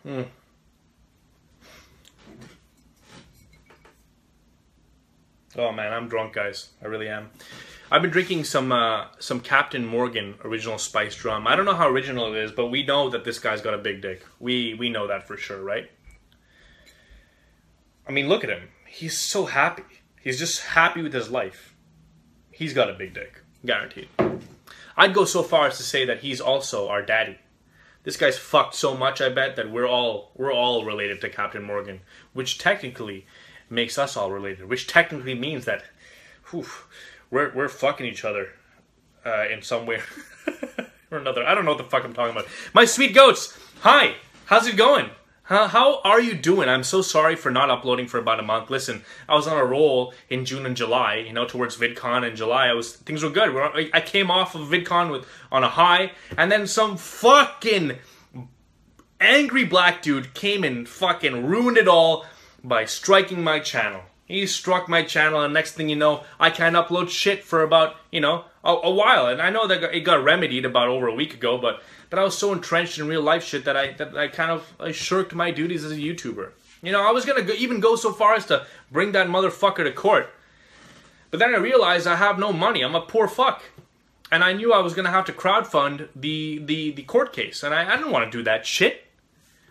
Hmm. Oh man, I'm drunk, guys. I really am. I've been drinking some Captain Morgan original spiced rum. I don't know how original it is, but we know that this guy's got a big dick. We know that for sure, right? I mean, look at him. He's so happy. He's just happy with his life. He's got a big dick, guaranteed. I'd go so far as to say that he's also our daddy. This guy's fucked so much, I bet, that we're all related to Captain Morgan, which technically makes us all related, which technically means that we're fucking each other in some way or another. I don't know what the fuck I'm talking about. My sweet goats, hi, how's it going? How are you doing? I'm so sorry for not uploading for about a month. Listen, I was on a roll in June and July, you know, towards VidCon in July. Things were good. I came off of VidCon on a high, and then some fucking angry black dude came and fucking ruined it all by striking my channel. He struck my channel, and next thing you know, I can't upload shit for about, you know, a while. And I know that it got remedied about over a week ago, but I was so entrenched in real life shit that I kind of shirked my duties as a YouTuber. You know, I was gonna even go so far as to bring that motherfucker to court, but then I realized I have no money. I'm a poor fuck, and I knew I was gonna have to crowdfund the court case, and I didn't want to do that shit.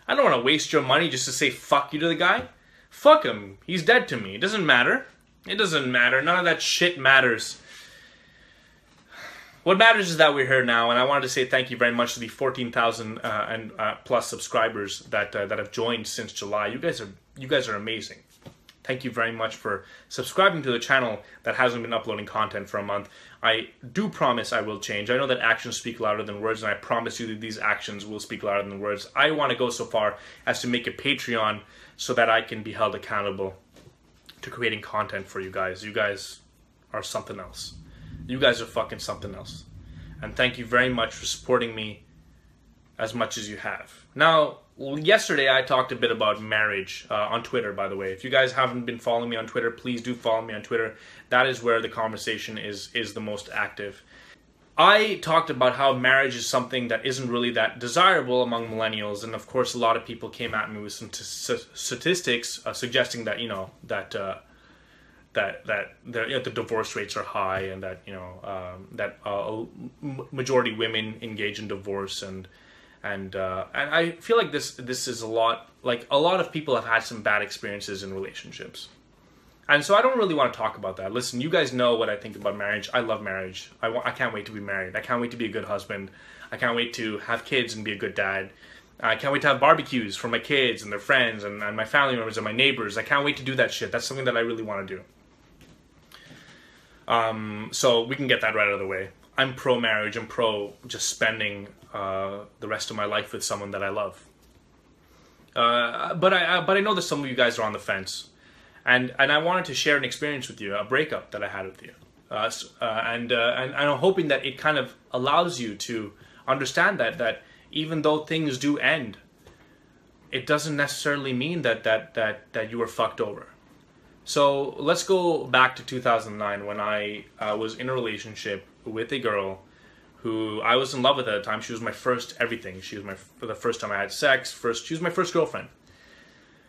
I don't want to waste your money just to say fuck you to the guy. Fuck him. He's dead to me. It doesn't matter. It doesn't matter. None of that shit matters. What matters is that we're here now, and I wanted to say thank you very much to the 14,000 and plus subscribers that have joined since July. You guys are amazing. Thank you very much for subscribing to the channel that hasn't been uploading content for a month. I do promise I will change. I know that actions speak louder than words, and I promise you that these actions will speak louder than words. I want to go so far as to make a Patreon so that I can be held accountable to creating content for you guys. You guys are something else. You guys are fucking something else. And thank you very much for supporting me as much as you have. Now, yesterday I talked a bit about marriage on Twitter, by the way. If you guys haven't been following me on Twitter, please do follow me on Twitter. That is where the conversation is the most active. I talked about how marriage is something that isn't really that desirable among millennials, and of course a lot of people came at me with some statistics suggesting that, you know, that the divorce rates are high, and that, you know, that majority women engage in divorce, and I feel like this is a lot of people have had some bad experiences in relationships. And so I don't really want to talk about that. Listen, you guys know what I think about marriage. I love marriage. I can't wait to be married. I can't wait to be a good husband. I can't wait to have kids and be a good dad. I can't wait to have barbecues for my kids and their friends and my family members and my neighbors. I can't wait to do that shit. That's something that I really want to do. So we can get that right out of the way. I'm pro-marriage. I'm pro just spending the rest of my life with someone that I love. But I know that some of you guys are on the fence. And I wanted to share an experience with you, a breakup that I had with you. And I'm hoping that it kind of allows you to understand that even though things do end, it doesn't necessarily mean that you were fucked over. So let's go back to 2009 when I was in a relationship with a girl who I was in love with at the time. She was my first everything. She was for the first time I had sex. She was my first girlfriend.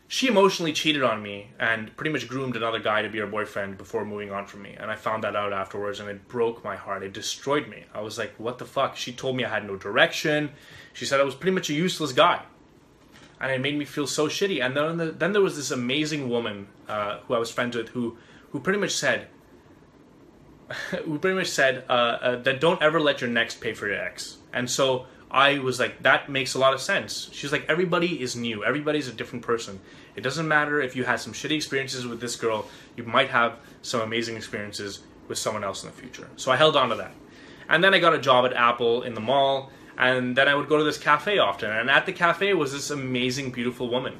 She emotionally cheated on me and pretty much groomed another guy to be her boyfriend before moving on from me. And I found that out afterwards, and it broke my heart. It destroyed me. I was like, what the fuck? She told me I had no direction. She said I was pretty much a useless guy. And it made me feel so shitty. And then there was this amazing woman who I was friends with who pretty much said, that don't ever let your next pay for your ex. And so I was like, that makes a lot of sense. She's like, everybody is new. Everybody's a different person. It doesn't matter if you had some shitty experiences with this girl. You might have some amazing experiences with someone else in the future. So I held on to that. And then I got a job at Apple in the mall. And then I would go to this cafe often. And at the cafe was this amazing, beautiful woman.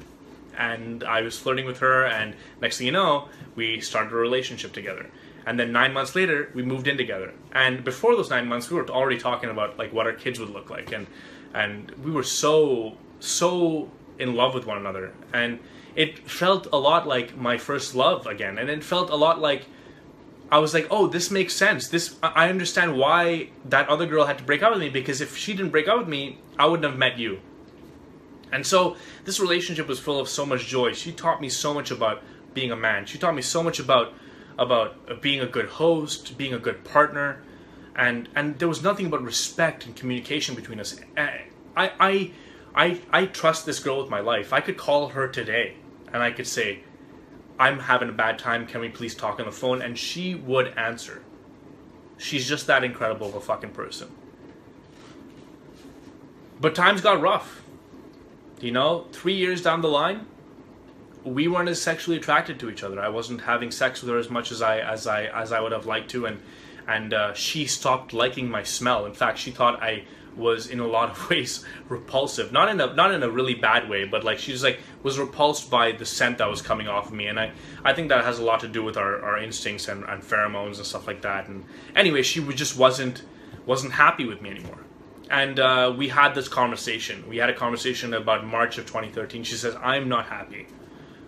And I was flirting with her. And next thing you know, we started a relationship together. And then 9 months later, we moved in together. And before those 9 months, we were already talking about like what our kids would look like. And we were so in love with one another. And it felt a lot like my first love again. And it felt a lot like, I was like, oh, this makes sense. I understand why that other girl had to break up with me, because if she didn't break up with me, I wouldn't have met you. And so this relationship was full of so much joy. She taught me so much about being a man. She taught me so much about being a good host, being a good partner, and there was nothing but respect and communication between us. I trust this girl with my life. I could call her today and I could say, I'm having a bad time, can we please talk on the phone? And she would answer. She's just that incredible of a fucking person. But times got rough. You know, 3 years down the line, we weren't as sexually attracted to each other. I wasn't having sex with her as much as I would have liked to, and she stopped liking my smell. In fact, she thought I was in a lot of ways repulsive, not in a really bad way, but like she was repulsed by the scent that was coming off of me, and I think that has a lot to do with our instincts and pheromones and stuff like that. And anyway, she just wasn't happy with me anymore. And we had this conversation. We had a conversation about March of 2013. She says, I'm not happy.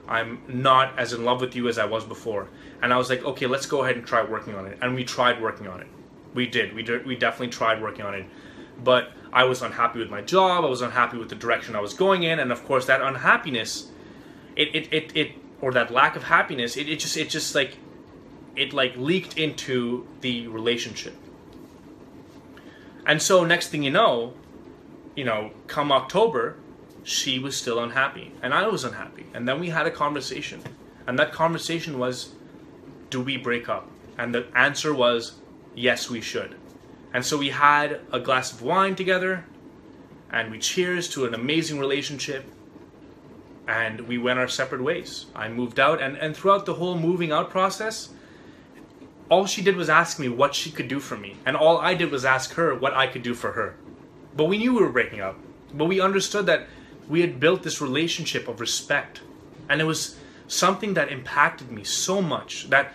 I'm not as in love with you as I was before. And I was like, okay, let's go ahead and try working on it. And we tried working on it. We did. We definitely tried working on it. But I was unhappy with my job. I was unhappy with the direction I was going in. And of course, that unhappiness, or that lack of happiness, it just leaked into the relationship. And so next thing you know, come October, she was still unhappy and I was unhappy. And then we had a conversation, and that conversation was, do we break up? And the answer was, yes, we should. And so we had a glass of wine together and we cheers to an amazing relationship, and we went our separate ways. I moved out, and throughout the whole moving out process, all she did was ask me what she could do for me. And all I did was ask her what I could do for her. But we knew we were breaking up. But we understood that we had built this relationship of respect. And it was something that impacted me so much that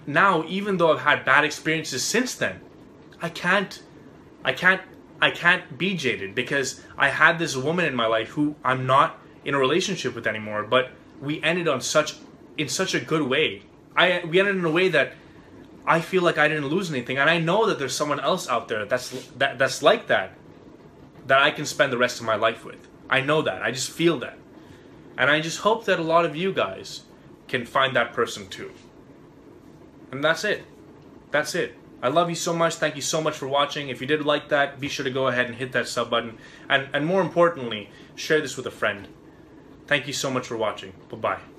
now, even though I've had bad experiences since then, I can't be jaded, because I had this woman in my life who I'm not in a relationship with anymore. But we ended in such a good way. We ended in a way that I feel like I didn't lose anything, and I know that there's someone else out there that's like that I can spend the rest of my life with. I know that. I just feel that. And I just hope that a lot of you guys can find that person too. And that's it. That's it. I love you so much. Thank you so much for watching. If you did like that, be sure to go ahead and hit that sub button. And more importantly, share this with a friend. Thank you so much for watching. Bye-bye.